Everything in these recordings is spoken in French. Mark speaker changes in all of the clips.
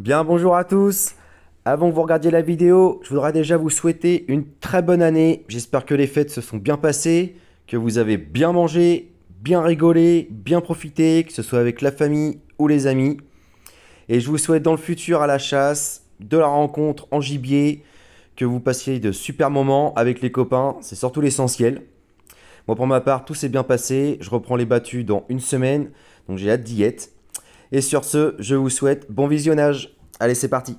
Speaker 1: Bien bonjour à tous. Avant que vous regardiez la vidéo, je voudrais déjà vous souhaiter une très bonne année. J'espère que les fêtes se sont bien passées, que vous avez bien mangé, bien rigolé, bien profité, que ce soit avec la famille ou les amis. Et je vous souhaite dans le futur à la chasse, de la rencontre en gibier, que vous passiez de super moments avec les copains, c'est surtout l'essentiel. Moi pour ma part, tout s'est bien passé, je reprends les battues dans une semaine, donc j'ai hâte d'y être. Et sur ce, je vous souhaite bon visionnage. Allez, c'est parti.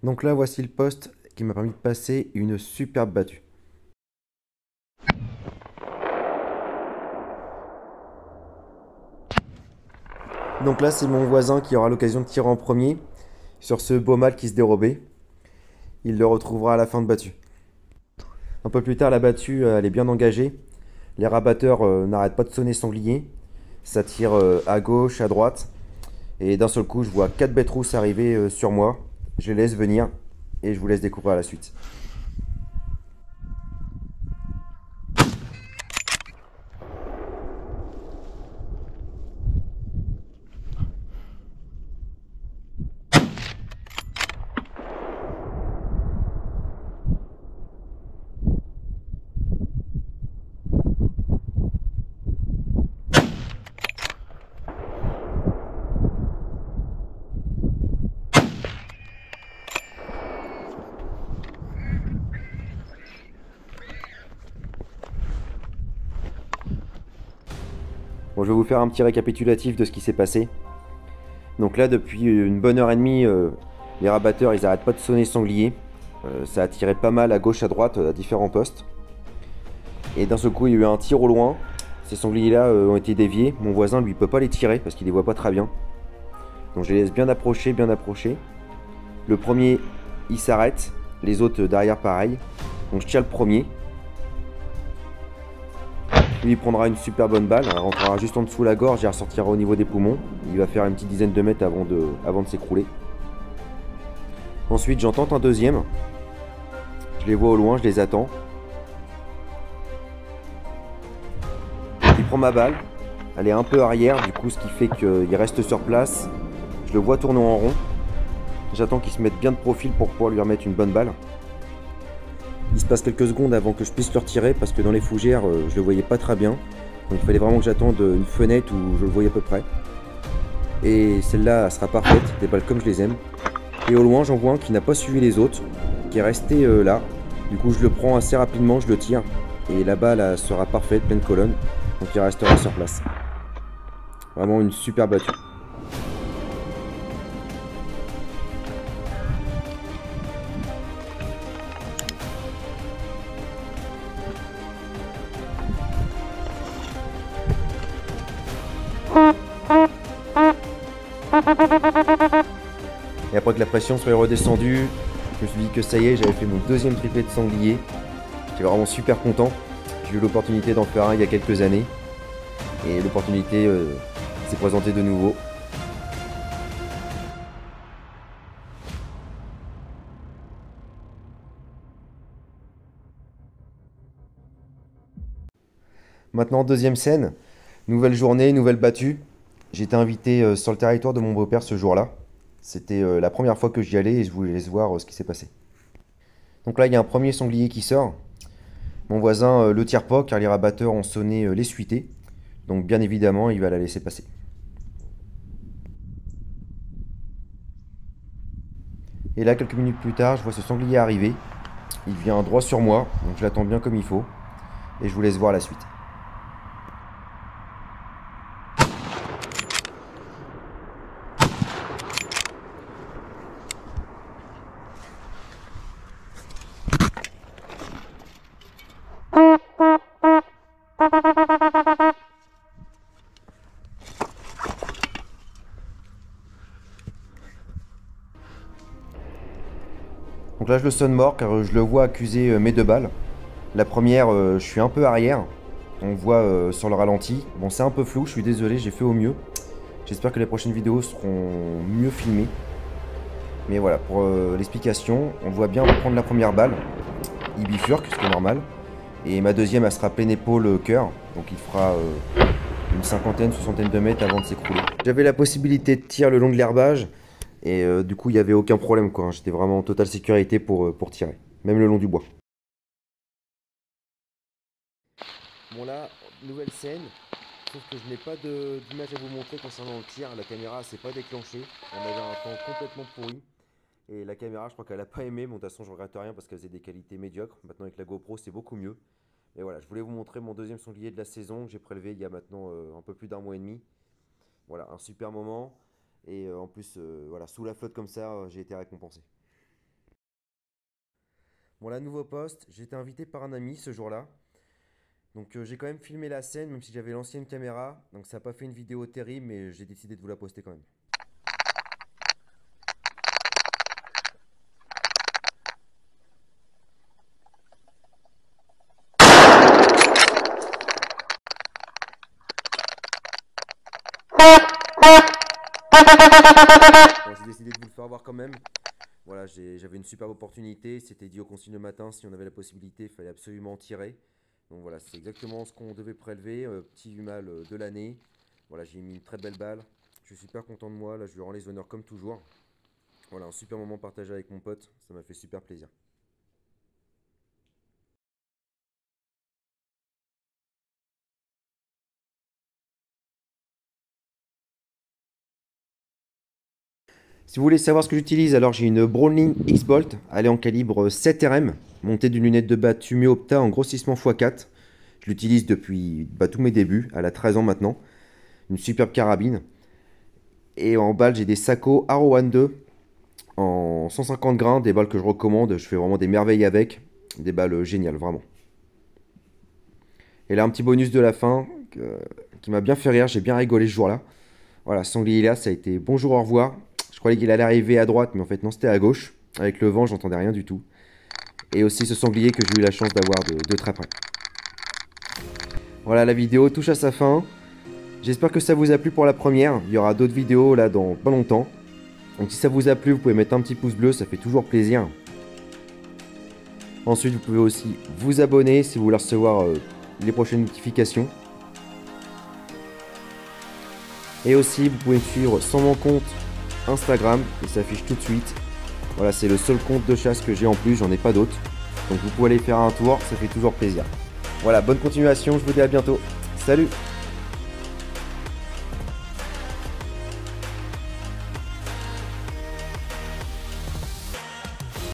Speaker 1: Donc là, voici le poste qui m'a permis de passer une superbe battue. Donc là, c'est mon voisin qui aura l'occasion de tirer en premier sur ce beau mâle qui se dérobait. Il le retrouvera à la fin de battue. Un peu plus tard, la battue, elle est bien engagée. Les rabatteurs n'arrêtent pas de sonner sanglier. Ça tire à gauche, à droite. Et d'un seul coup, je vois 4 bêtes rousses arriver sur moi. Je les laisse venir et je vous laisse découvrir la suite. Bon, je vais vous faire un petit récapitulatif de ce qui s'est passé. Donc là, depuis une bonne heure et demie, les rabatteurs, ils arrêtent pas de sonner sanglier. Ça a tiré pas mal à gauche, à droite, à différents postes. Et d'un seul coup, il y a eu un tir au loin. Ces sangliers-là ont été déviés. Mon voisin, lui, peut pas les tirer parce qu'il les voit pas très bien. Donc je les laisse bien approcher, bien approcher. Le premier, il s'arrête. Les autres derrière, pareil. Donc je tire le premier. Lui, il prendra une super bonne balle. Elle rentrera juste en dessous la gorge et elle ressortira au niveau des poumons. Il va faire une petite dizaine de mètres avant de s'écrouler. Ensuite, j'en tente un deuxième. Je les vois au loin, je les attends. Il prend ma balle. Elle est un peu arrière, du coup, ce qui fait qu'il reste sur place. Je le vois tourner en rond. J'attends qu'il se mette bien de profil pour pouvoir lui remettre une bonne balle. Il se passe quelques secondes avant que je puisse le retirer parce que dans les fougères, je le voyais pas très bien. Donc il fallait vraiment que j'attende une fenêtre où je le voyais à peu près. Et celle-là sera parfaite, des balles comme je les aime. Et au loin, j'en vois un qui n'a pas suivi les autres, qui est resté là. Du coup, je le prends assez rapidement, je le tire. Et la balle sera parfaite, pleine colonne. Donc il restera sur place. Vraiment une super battue. Et après que la pression soit redescendue, je me suis dit que ça y est, j'avais fait mon deuxième triplé de sanglier. J'étais vraiment super content. J'ai eu l'opportunité d'en faire un il y a quelques années. Et l'opportunité s'est présentée de nouveau. Maintenant, deuxième scène. Nouvelle journée, nouvelle battue. J'ai été invité sur le territoire de mon beau-père ce jour-là. C'était la première fois que j'y allais et je voulais voir ce qui s'est passé. Donc là, il y a un premier sanglier qui sort. Mon voisin le tire pas car les rabatteurs ont sonné les suités. Donc bien évidemment, il va la laisser passer. Et là, quelques minutes plus tard, je vois ce sanglier arriver. Il vient droit sur moi, donc je l'attends bien comme il faut. Et je vous laisse voir la suite. Donc là, je le sonne mort car je le vois accuser mes deux balles. La première, je suis un peu arrière. On voit sur le ralenti. Bon, c'est un peu flou, je suis désolé, j'ai fait au mieux. J'espère que les prochaines vidéos seront mieux filmées. Mais voilà, pour l'explication, on voit bien prendre la première balle. il bifurque, ce qui est normal. Et ma deuxième, elle sera pleine épaule cœur, donc il fera une cinquantaine, soixantaine de mètres avant de s'écrouler. J'avais la possibilité de tirer le long de l'herbage, et du coup il n'y avait aucun problème, quoi. J'étais vraiment en totale sécurité pour tirer, même le long du bois. Bon là, nouvelle scène, sauf que je n'ai pas d'image à vous montrer concernant le tir. La caméra s'est pas déclenchée, on avait un temps complètement pourri. Et la caméra, je crois qu'elle a pas aimé. Bon, de toute façon, je regrette rien parce qu'elle faisait des qualités médiocres. Maintenant, avec la GoPro, c'est beaucoup mieux. Mais voilà, je voulais vous montrer mon deuxième sanglier de la saison que j'ai prélevé il y a maintenant un peu plus d'un mois et demi. Voilà, un super moment. Et en plus, voilà, sous la flotte comme ça, j'ai été récompensé. Bon, là, nouveau poste. J'ai été invité par un ami ce jour-là. Donc, j'ai quand même filmé la scène, même si j'avais l'ancienne caméra. Donc, ça n'a pas fait une vidéo terrible, mais j'ai décidé de vous la poster quand même. Bon, j'ai décidé de vous le faire voir quand même. Voilà, j'avais une superbe opportunité. C'était dit aux consignes le matin, si on avait la possibilité, il fallait absolument en tirer. Donc voilà, c'est exactement ce qu'on devait prélever. Petit humal de l'année. Voilà, j'ai mis une très belle balle. Je suis super content de moi. Là, je lui rends les honneurs comme toujours. Voilà, un super moment partagé avec mon pote. Ça m'a fait super plaisir. Si vous voulez savoir ce que j'utilise, alors j'ai une Browning X-Bolt. Elle est en calibre 7 RM, montée d'une lunette de batte Fumé Opta en grossissement x4. Je l'utilise depuis tous mes débuts. Elle a 13 ans maintenant. Une superbe carabine. Et en balle, j'ai des Sako Arrow One 2 en 150 grains, des balles que je recommande. Je fais vraiment des merveilles avec. Des balles géniales, vraiment. Et là, un petit bonus de la fin qui m'a bien fait rire. J'ai bien rigolé ce jour-là. Voilà, ce sanglier là, ça a été bonjour, au revoir. Je croyais qu'il allait arriver à droite, mais en fait non, c'était à gauche. Avec le vent, j'entendais rien du tout. Et aussi ce sanglier que j'ai eu la chance d'avoir de très près. Voilà, la vidéo touche à sa fin. J'espère que ça vous a plu pour la première. Il y aura d'autres vidéos là dans pas longtemps. Donc si ça vous a plu, vous pouvez mettre un petit pouce bleu, ça fait toujours plaisir. Ensuite, vous pouvez aussi vous abonner si vous voulez recevoir les prochaines notifications. Et aussi, vous pouvez me suivre sur mon compte Instagram, il s'affiche tout de suite. Voilà, c'est le seul compte de chasse que j'ai en plus, j'en ai pas d'autres. Donc vous pouvez aller faire un tour, ça fait toujours plaisir. Voilà, bonne continuation, je vous dis à bientôt. Salut!